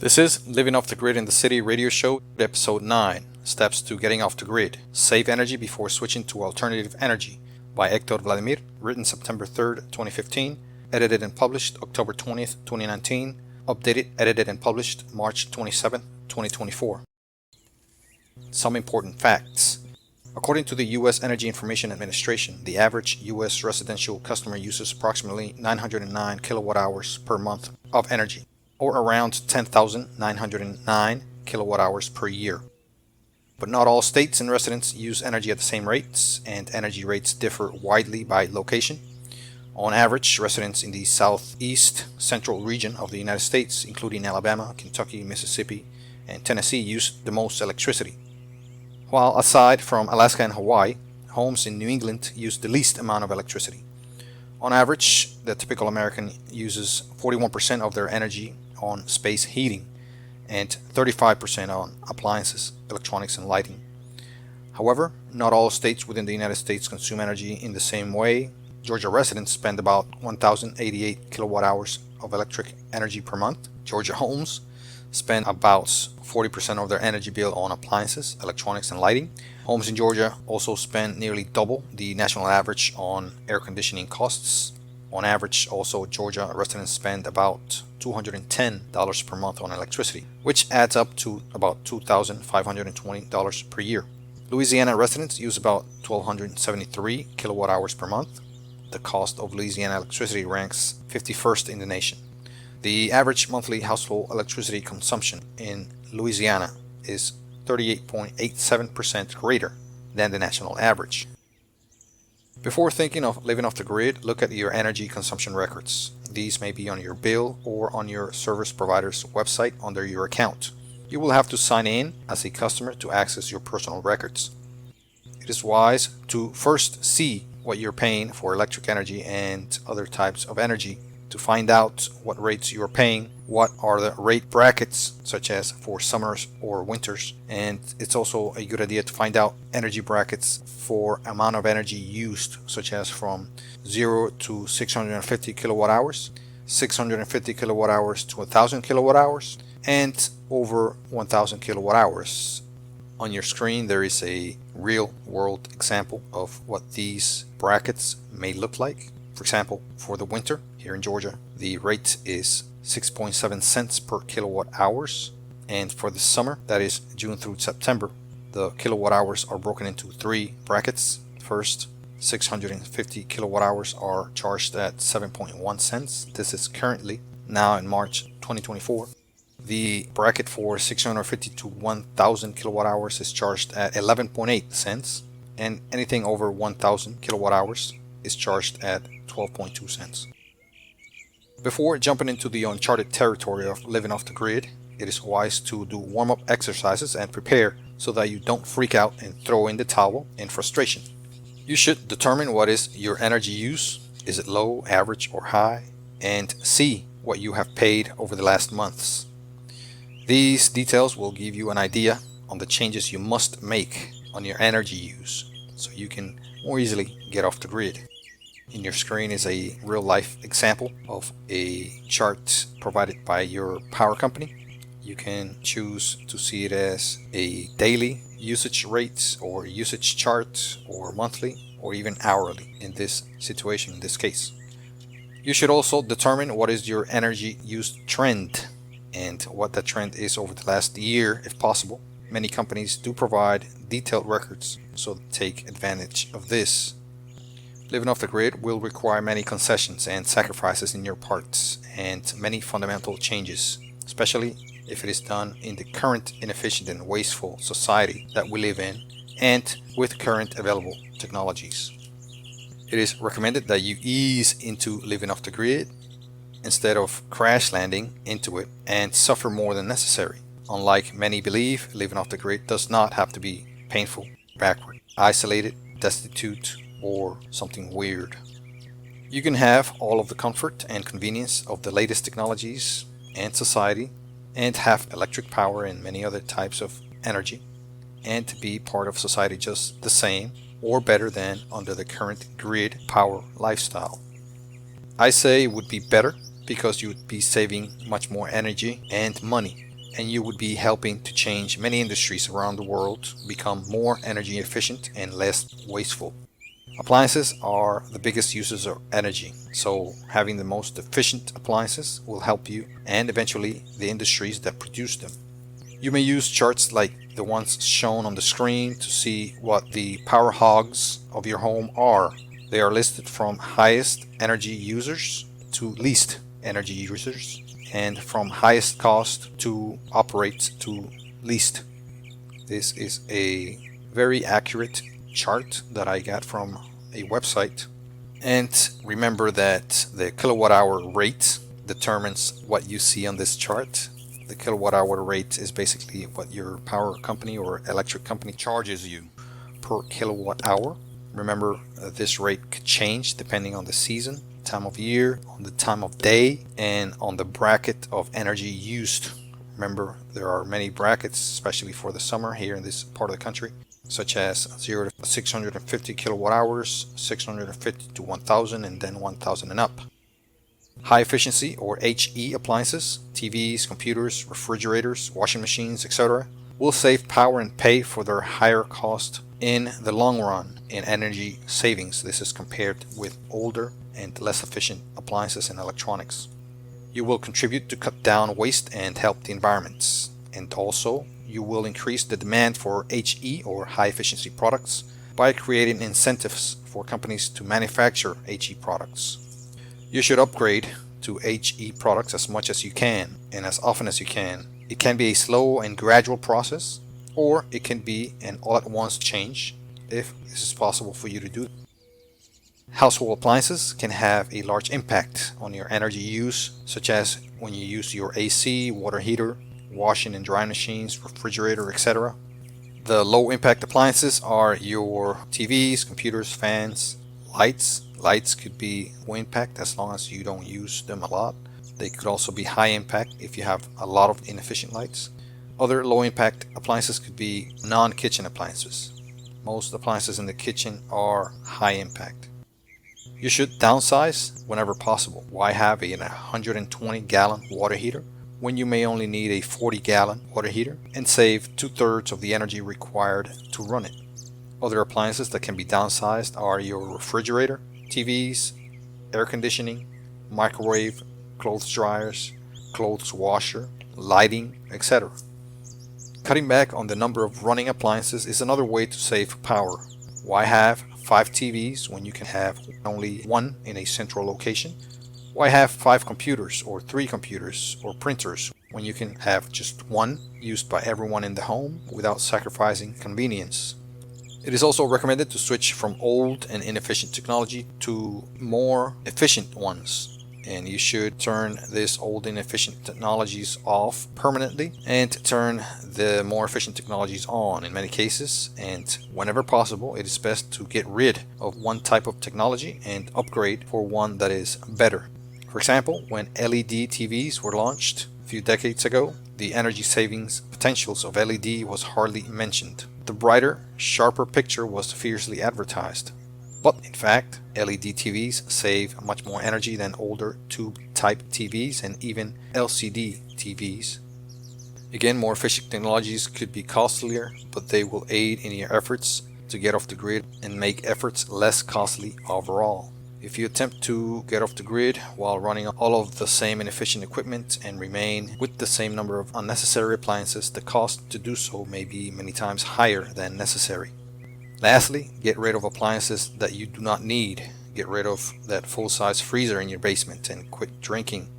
This is Living Off the Grid in the City radio show, episode 9, Steps to Getting Off the Grid, Save Energy Before Switching to Alternative Energy, by Hector Vladimir, written September 3rd, 2015, edited and published October 20th, 2019, updated, edited and published March 27th, 2024. Some important facts. According to the U.S. Energy Information Administration, the average U.S. residential customer uses approximately 909 kilowatt hours per month of energy, or around 10,909 kilowatt hours per year. But not all states and residents use energy at the same rates, and energy rates differ widely by location. On average, residents in the southeast central region of the United States, including Alabama, Kentucky, Mississippi, and Tennessee, use the most electricity. While aside from Alaska and Hawaii, homes in New England use the least amount of electricity. On average, the typical American uses 41% of their energy on space heating and 35% on appliances, electronics, and lighting. However, not all states within the United States consume energy in the same way. Georgia residents spend about 1,088 kilowatt hours of electric energy per month. Georgia homes spend about 40% of their energy bill on appliances, electronics, and lighting. Homes in Georgia also spend nearly double the national average on air conditioning costs. On average, also, Georgia residents spend about $210 per month on electricity, which adds up to about $2,520 per year. Louisiana residents use about 1,273 kilowatt hours per month. The cost of Louisiana electricity ranks 51st in the nation. The average monthly household electricity consumption in Louisiana is 38.87% greater than the national average. Before thinking of living off the grid, look at your energy consumption records. These may be on your bill or on your service provider's website under your account. You will have to sign in as a customer to access your personal records. It is wise to first see what you're paying for electric energy and other types of energy to find out what rates you are paying, what are the rate brackets, such as for summers or winters, and it's also a good idea to find out energy brackets for amount of energy used, such as from 0 to 650 kilowatt hours, 650 kilowatt hours to 1,000 kilowatt hours, and over 1,000 kilowatt hours. On your screen there is a real world example of what these brackets may look like. For example, for the winter here in Georgia, the rate is 6.7 cents per kilowatt hours, and for the summer, that is June through September, the kilowatt hours are broken into 3 brackets. First, 650 kilowatt hours are charged at 7.1 cents. This is currently now in March 2024. The bracket for 650 to 1,000 kilowatt hours is charged at 11.8 cents, and anything over 1,000 kilowatt hours is charged at 12.2 cents. Before jumping into the uncharted territory of living off the grid, it is wise to do warm-up exercises and prepare so that you don't freak out and throw in the towel in frustration. You should determine what is your energy use. Is it low, average, or high? And see what you have paid over the last months. These details will give you an idea on the changes you must make on your energy use so you can more easily get off the grid. In your screen is a real-life example of a chart provided by your power company. You can choose to see it as a daily usage rate or usage chart, or monthly, or even hourly in this situation, in this case. You should also determine what is your energy use trend and what that trend is over the last year if possible. Many companies do provide detailed records, so take advantage of this. Living off the grid will require many concessions and sacrifices in your parts and many fundamental changes, especially if it is done in the current inefficient and wasteful society that we live in and with current available technologies. It is recommended that you ease into living off the grid instead of crash landing into it and suffer more than necessary. Unlike many believe, living off the grid does not have to be painful, backward, isolated, destitute, or something weird. You can have all of the comfort and convenience of the latest technologies and society, and have electric power and many other types of energy, and to be part of society just the same or better than under the current grid power lifestyle. I say it would be better because you would be saving much more energy and money and you would be helping to change many industries around the world to become more energy efficient and less wasteful. Appliances are the biggest users of energy, so having the most efficient appliances will help you and eventually the industries that produce them. You may use charts like the ones shown on the screen to see what the power hogs of your home are. They are listed from highest energy users to least energy users, and from highest cost to operate to least. This is a very accurate chart that I got from a website. And remember that the kilowatt hour rate determines what you see on this chart. The kilowatt hour rate is basically what your power company or electric company charges you per kilowatt hour. Remember, this rate could change depending on the season, time of year, on the time of day, and on the bracket of energy used. Remember, there are many brackets, especially for the summer here in this part of the country, such as 0 to 650 kilowatt hours, 650 to 1000, and then 1000 and up. High efficiency or HE appliances, TVs, computers, refrigerators, washing machines, etc., will save power and pay for their higher cost in the long run in energy savings. This is compared with older and less efficient appliances and electronics. You will contribute to cut down waste and help the environment. And also, you will increase the demand for HE or high efficiency products by creating incentives for companies to manufacture HE products. You should upgrade to HE products as much as you can and as often as you can. It can be a slow and gradual process, or it can be an all-at-once change if this is possible for you to do. Household appliances can have a large impact on your energy use, such as when you use your AC, water heater, washing and drying machines, refrigerator, etc. The low-impact appliances are your TVs, computers, fans, lights. Lights could be low impact as long as you don't use them a lot. They could also be high impact if you have a lot of inefficient lights. Other low impact appliances could be non-kitchen appliances. Most appliances in the kitchen are high impact. You should downsize whenever possible. Why have a 120-gallon water heater when you may only need a 40-gallon water heater and save 2/3 of the energy required to run it? Other appliances that can be downsized are your refrigerator, TVs, air conditioning, microwave, clothes dryers, clothes washer, lighting, etc. Cutting back on the number of running appliances is another way to save power. Why have 5 TVs when you can have only one in a central location? Why have 5 computers or 3 computers or printers when you can have just one used by everyone in the home without sacrificing convenience? It is also recommended to switch from old and inefficient technology to more efficient ones. And you should turn these old inefficient technologies off permanently and turn the more efficient technologies on in many cases. And whenever possible, it is best to get rid of one type of technology and upgrade for one that is better. For example, when LED TVs were launched a few decades ago, the energy savings potentials of LED was hardly mentioned. The brighter, sharper picture was fiercely advertised. But in fact, LED TVs save much more energy than older tube-type TVs and even LCD TVs. Again, more efficient technologies could be costlier, but they will aid in your efforts to get off the grid and make efforts less costly overall. If you attempt to get off the grid while running all of the same inefficient equipment and remain with the same number of unnecessary appliances, the cost to do so may be many times higher than necessary. Lastly, get rid of appliances that you do not need. Get rid of that full-size freezer in your basement and quit drinking.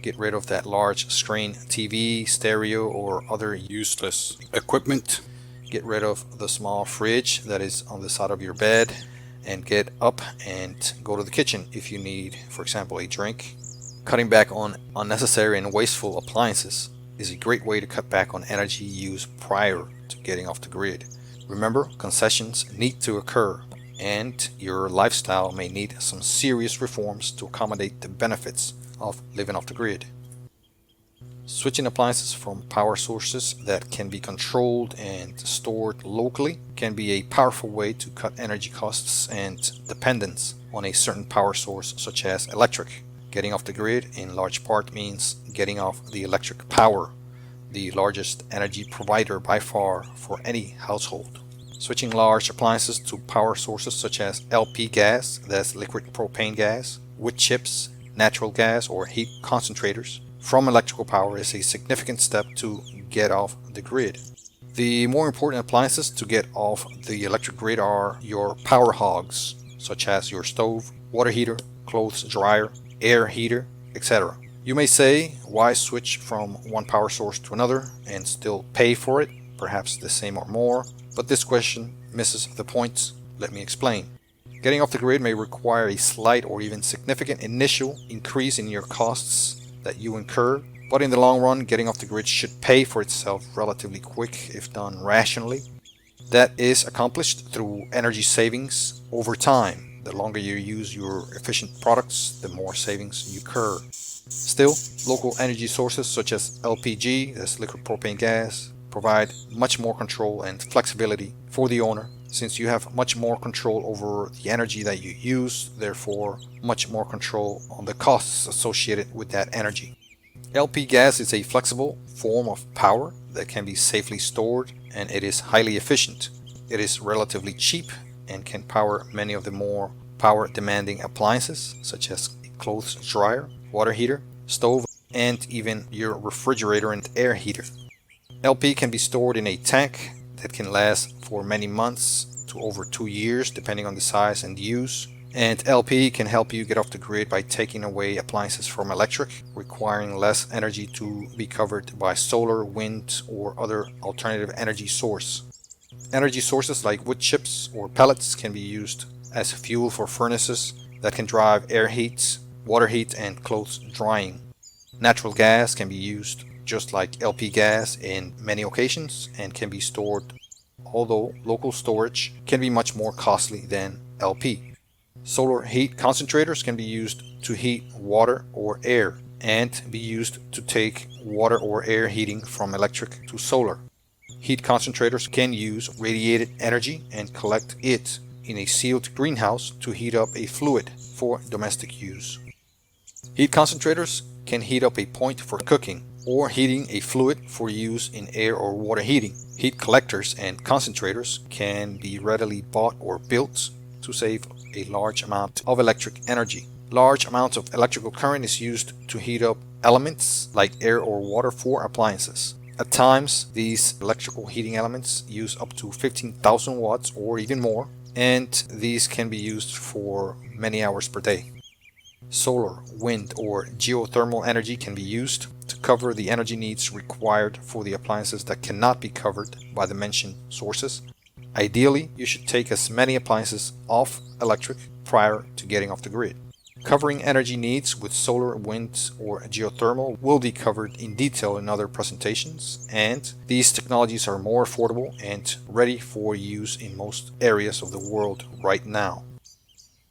Get rid of that large screen TV, stereo, or other useless equipment. Get rid of the small fridge that is on the side of your bed, and get up and go to the kitchen if you need, for example, a drink. Cutting back on unnecessary and wasteful appliances is a great way to cut back on energy use prior to getting off the grid. Remember, concessions need to occur, and your lifestyle may need some serious reforms to accommodate the benefits of living off the grid. Switching appliances from power sources that can be controlled and stored locally can be a powerful way to cut energy costs and dependence on a certain power source such as electric. Getting off the grid in large part means getting off the electric power. the largest energy provider by far for any household. Switching large appliances to power sources such as LP gas, that's liquid propane gas, wood chips, natural gas, or heat concentrators from electrical power is a significant step to get off the grid. The more important appliances to get off the electric grid are your power hogs, such as your stove, water heater, clothes dryer, air heater, etc. You may say, why switch from one power source to another and still pay for it, perhaps the same or more? But this question misses the point. Let me explain. Getting off the grid may require a slight or even significant initial increase in your costs that you incur, but in the long run, getting off the grid should pay for itself relatively quick if done rationally. That is accomplished through energy savings over time. The longer you use your efficient products, the more savings you incur. Still, local energy sources such as LPG, that's liquid propane gas, provide much more control and flexibility for the owner, since you have much more control over the energy that you use, therefore much more control on the costs associated with that energy. LP gas is a flexible form of power that can be safely stored, and it is highly efficient. It is relatively cheap and can power many of the more power demanding appliances such as a clothes dryer, water heater, stove, and even your refrigerator and air heater. LP can be stored in a tank that can last for many months to over 2 years depending on the size and use. And LP can help you get off the grid by taking away appliances from electric, requiring less energy to be covered by solar, wind, or other alternative energy source. Energy sources like wood chips or pellets can be used as fuel for furnaces that can drive air heat, water heat, and clothes drying. Natural gas can be used just like LP gas in many occasions and can be stored, although local storage can be much more costly than LP. Solar heat concentrators can be used to heat water or air and be used to take water or air heating from electric to solar. Heat concentrators can use radiated energy and collect it in a sealed greenhouse to heat up a fluid for domestic use. Heat concentrators can heat up a point for cooking or heating a fluid for use in air or water heating. Heat collectors and concentrators can be readily bought or built to save a large amount of electric energy. Large amounts of electrical current is used to heat up elements like air or water for appliances. At times, these electrical heating elements use up to 15,000 watts or even more, and these can be used for many hours per day. Solar, wind, or geothermal energy can be used to cover the energy needs required for the appliances that cannot be covered by the mentioned sources. Ideally, you should take as many appliances off electric prior to getting off the grid. Covering energy needs with solar, wind, or geothermal will be covered in detail in other presentations, and these technologies are more affordable and ready for use in most areas of the world right now.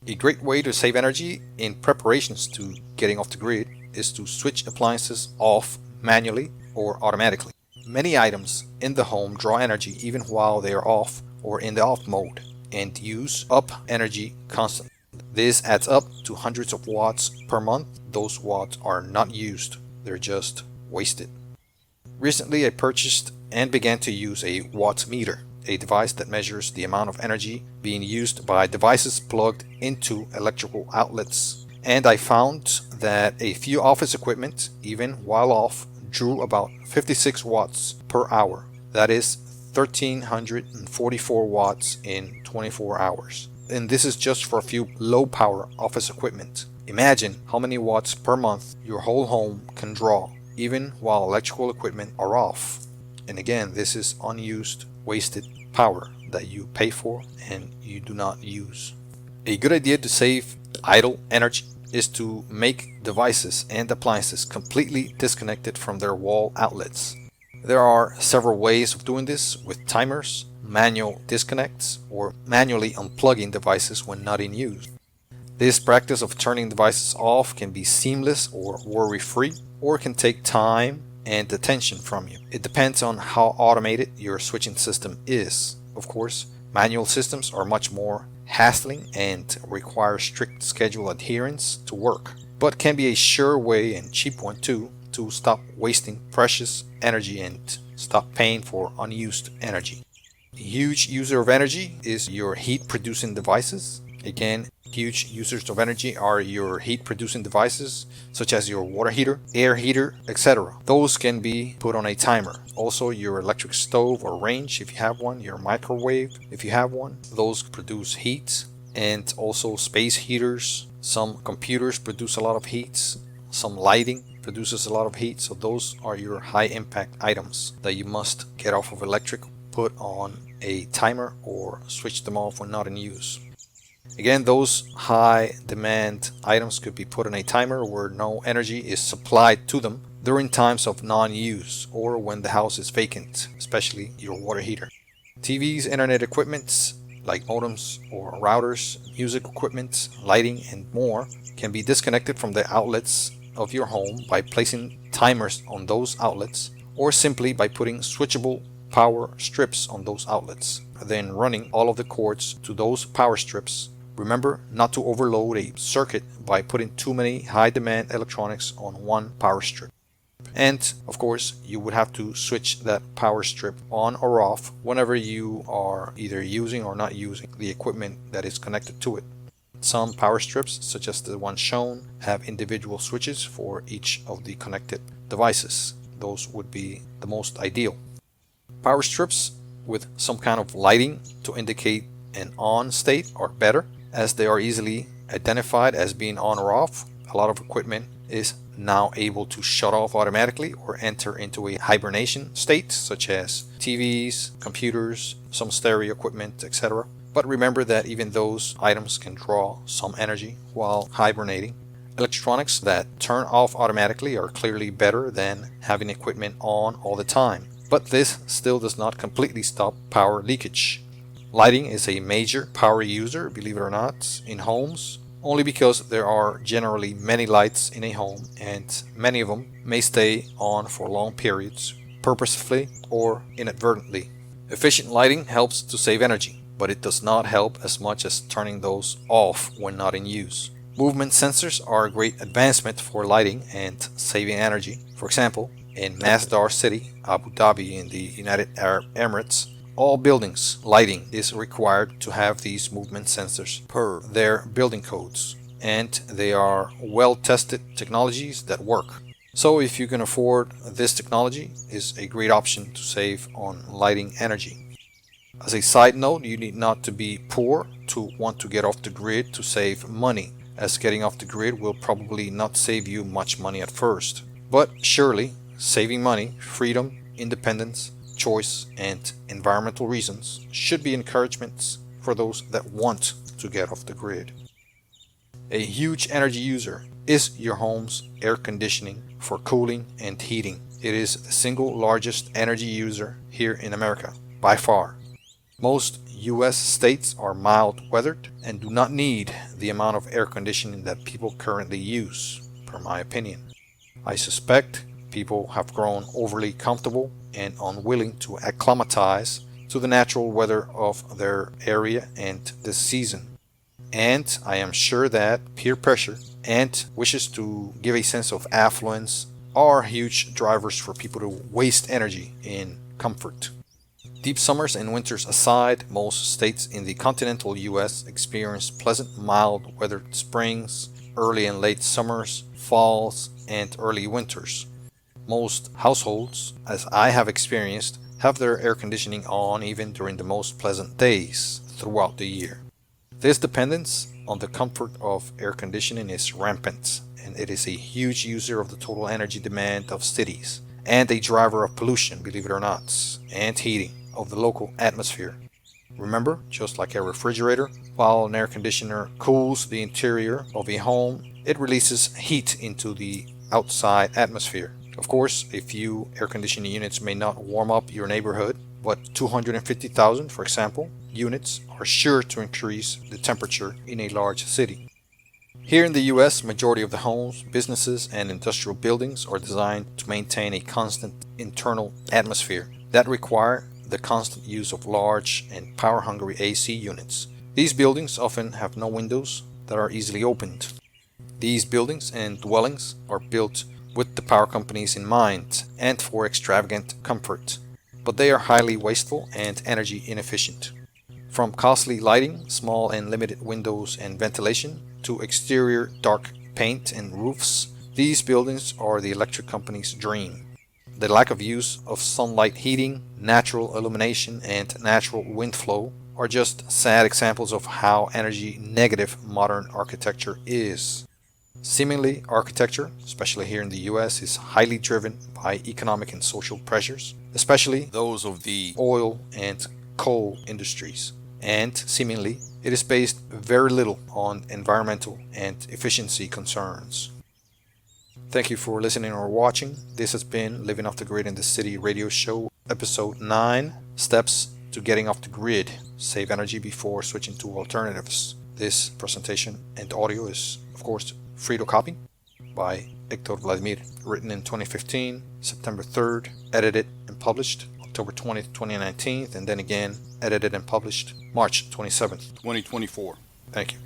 A great way to save energy in preparations to getting off the grid is to switch appliances off manually or automatically. Many items in the home draw energy even while they are off or in the off mode and use up energy constantly. This adds up to hundreds of watts per month. Those watts are not used, they're just wasted. Recently I purchased and began to use a watt meter, a device that measures the amount of energy being used by devices plugged into electrical outlets. And I found that a few office equipment, even while off, drew about 56 watts per hour. That is 1344 watts in 24 hours. And this is just for a few low power office equipment. Imagine how many watts per month your whole home can draw, even while electrical equipment are off. And again, this is unused, wasted power that you pay for and you do not use. A good idea to save idle energy is to make devices and appliances completely disconnected from their wall outlets. There are several ways of doing this with timers, manual disconnects, or manually unplugging devices when not in use. This practice of turning devices off can be seamless or worry-free, or can take time and attention from you. It depends on how automated your switching system is. Of course, manual systems are much more hassling and require strict schedule adherence to work, but can be a sure way and cheap one too to stop wasting precious energy and stop paying for unused energy. A huge user of energy is your heat producing devices. Again, huge users of energy are your heat producing devices such as your water heater, air heater, etc. Those can be put on a timer. Also, your electric stove or range if you have one, your microwave if you have one, those produce heat. And also space heaters. Some computers produce a lot of heat. Some lighting produces a lot of heat. So those are your high impact items that you must get off of electric, put on a timer, or switch them off when not in use. Again, those high demand items could be put on a timer where no energy is supplied to them during times of non-use or when the house is vacant, especially your water heater. TVs, internet equipment like modems or routers, music equipment, lighting, and more can be disconnected from the outlets of your home by placing timers on those outlets or simply by putting switchable power strips on those outlets, then running all of the cords to those power strips. Remember not to overload a circuit by putting too many high demand electronics on one power strip. And of course, you would have to switch that power strip on or off whenever you are either using or not using the equipment that is connected to it. Some power strips, such as the one shown, have individual switches for each of the connected devices. Those would be the most ideal. Power strips with some kind of lighting to indicate an on state are better, as they are easily identified as being on or off. A lot of equipment is now able to shut off automatically or enter into a hibernation state, such as TVs, computers, some stereo equipment, etc. But remember that even those items can draw some energy while hibernating. Electronics that turn off automatically are clearly better than having equipment on all the time, but this still does not completely stop power leakage. Lighting is a major power user, believe it or not, in homes, only because there are generally many lights in a home and many of them may stay on for long periods, purposefully or inadvertently. Efficient lighting helps to save energy, but it does not help as much as turning those off when not in use. Movement sensors are a great advancement for lighting and saving energy. For example, in Masdar City, Abu Dhabi in the United Arab Emirates, all buildings lighting is required to have these movement sensors per their building codes, and they are well-tested technologies that work. So if you can afford this technology, is a great option to save on lighting energy. As a side note, you need not to be poor to want to get off the grid to save money, as getting off the grid will probably not save you much money at first. But surely, saving money, freedom, independence, choice, and environmental reasons should be encouragements for those that want to get off the grid. A huge energy user is your home's air conditioning for cooling and heating. It is the single largest energy user here in America, by far. Most US states are mild weathered and do not need the amount of air conditioning that people currently use, per my opinion. I suspect people have grown overly comfortable and unwilling to acclimatize to the natural weather of their area and this season. And I am sure that peer pressure and wishes to give a sense of affluence are huge drivers for people to waste energy in comfort. Deep summers and winters aside, most states in the continental US experience pleasant mild weathered springs, early and late summers, falls, and early winters. Most households, as I have experienced, have their air conditioning on even during the most pleasant days throughout the year. This dependence on the comfort of air conditioning is rampant, and it is a huge user of the total energy demand of cities, and a driver of pollution, believe it or not, and heating of the local atmosphere. Remember, just like a refrigerator, while an air conditioner cools the interior of a home, it releases heat into the outside atmosphere. Of course, a few air conditioning units may not warm up your neighborhood, but 250,000, for example, units are sure to increase the temperature in a large city. Here in the US, majority of the homes, businesses, and industrial buildings are designed to maintain a constant internal atmosphere that require the constant use of large and power-hungry AC units. These buildings often have no windows that are easily opened. These buildings and dwellings are built with the power companies in mind and for extravagant comfort, but they are highly wasteful and energy inefficient. From costly lighting, small and limited windows and ventilation, to exterior dark paint and roofs, these buildings are the electric company's dream. The lack of use of sunlight heating, natural illumination, and natural wind flow are just sad examples of how energy negative modern architecture is. Seemingly, architecture, especially here in the US, is highly driven by economic and social pressures, especially those of the oil and coal industries. And seemingly, it is based very little on environmental and efficiency concerns. Thank you for listening or watching. This has been Living Off the Grid in the City radio show, episode 9, Steps to Getting Off the Grid. Save energy before switching to alternatives. This presentation and audio is, of course, free to copy by Hector Vladimir, written in 2015, September 3rd, edited and published October 20th, 2019, and then again edited and published March 27th, 2024. Thank you.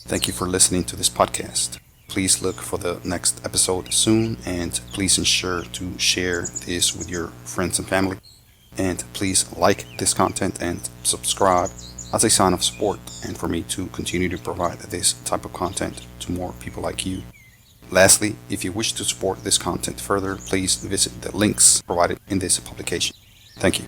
Thank you for listening to this podcast. Please look for the next episode soon, and please ensure to share this with your friends and family. And please like this content and subscribe as a sign of support and for me to continue to provide this type of content to more people like you. Lastly, if you wish to support this content further, please visit the links provided in this publication. Thank you.